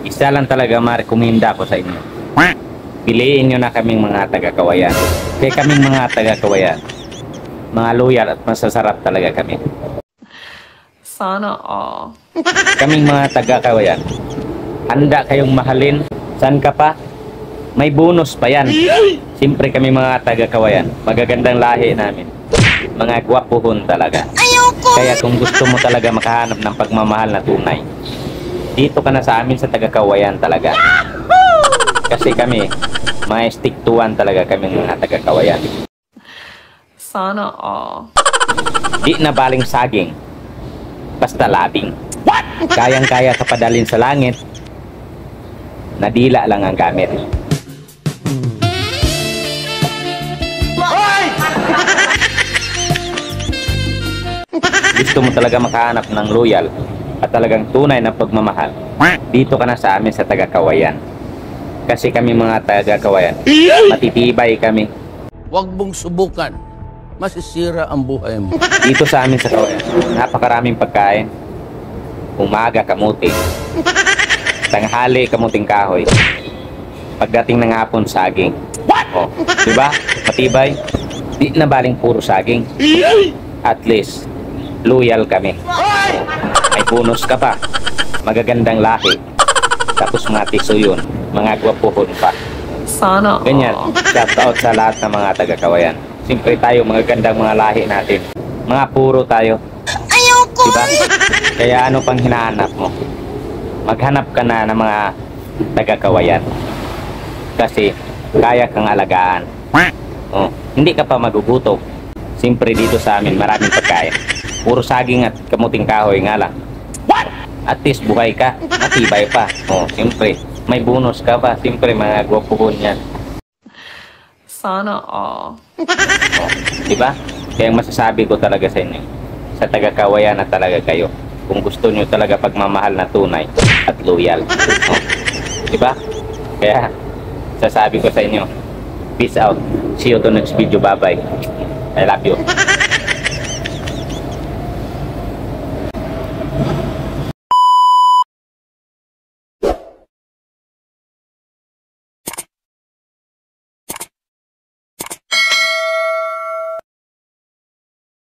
Isa lang talaga marekomenda ko sa inyo. Piliin nyo na kaming mga taga-Kawayan. Kaya kaming mga taga-Kawayan, mga loyal at masasarap talaga kami. Sana all. Kaming mga taga-Kawayan, handa kayong mahalin. Saan ka pa? May bonus pa yan. Siyempre kami mga taga-Kawayan, magagandang lahi namin. Mga gwapuhon talaga. Kaya kung gusto mo talaga makahanap ng pagmamahal na tunay, dito ka na sa amin sa taga-Kawayan talaga. Kasi kami, mga stick to one talaga kami mga taga-Kawayan. Sana all. Di na baling saging, basta labing. Kayang-kaya ka padalin sa langit, nadila lang ang gamit. Gusto mo talaga makahanap ng loyal at talagang tunay na pagmamahal, dito ka na sa amin sa taga-Kawayan. Kasi kami mga taga-Kawayan, matitibay kami. Huwag mong subukan. Masisira ang buhay mo. Dito sa amin sa Kawayan, napakaraming pagkain. Umaga, kamuti. Tanghali, kamuting kahoy. Pagdating ng hapon, saging. Oh, diba? Matibay. Di na baling puro saging. At least, loyal kami. May bonus ka pa. Magagandang lahi. Tapos mga tiso yun. Mga gwapuhon pa. Sana all. Ganyan. Shout out sa lahat ng mga taga-Kawayan. Siyempre tayo, magagandang mga lahi natin. Mga puro tayo. Diba? Kaya ano pang hinahanap mo? Maghanap ka na ng mga taga-Kawayan. Kasi kaya kang alagaan. Oh, hindi ka pa magugutom. Siyempre dito sa amin maraming pagkain. Puro saging at kamuting kahoy nga lang. At least buhay ka, matibay pa. Oh, siyempre may bonus ka pa. Siyempre mga gwapuhon yan. Sana all. Oh, diba? Kaya ang masasabi ko talaga sa inyo, sa taga-Kawayan na talaga kayo, kung gusto nyo talaga pagmamahal na tunay at loyal. Oh, diba? Kaya sasabi ko sa inyo, peace out. See you to next video. Bye bye. I love you.